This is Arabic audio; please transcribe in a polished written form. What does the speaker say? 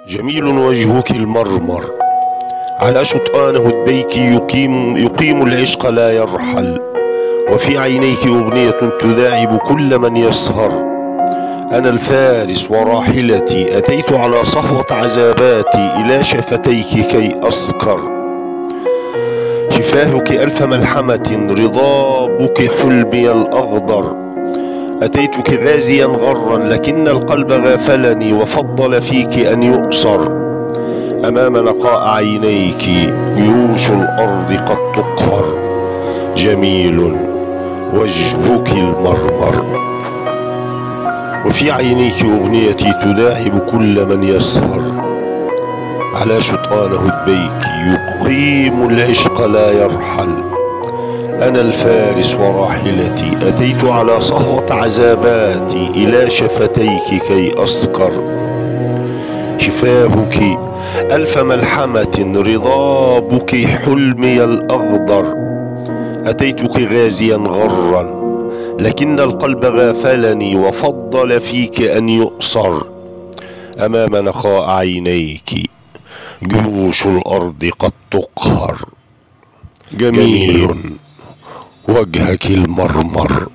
جميل وجهك المرمر، على شطآن هدبيك يقيم العشق لا يرحل، وفي عينيك أغنية تداعب كل من يسهر. أنا الفارس وراحلتي أتيت على صهوة عذاباتي إلى شفتيك كي أسكر. شفاهك ألف ملحمة رضابك حلمي الأخضر، أتيتك غازيا غرا لكن القلب غافلني وفضل فيك أن يؤصر. أمام نقاء عينيك جيوش الأرض قد تقهر، جميل وجهك المرمر، وفي عينيك أغنيتي تداعب كل من يسهر. على شطآن هدبيك يقيم العشق لا يرحل، أنا الفارس وراحلتي أتيت على صهوة عذاباتي إلى شفتيك كي أسكر. شفاهك ألف ملحمة رضابك حلمي الأخضر، أتيتك غازيا غرا لكن القلب غافلني وفضل فيك أن يؤصر. أمام نقاء عينيك جيوش الأرض قد تقهر، جميل وجهك المرمر.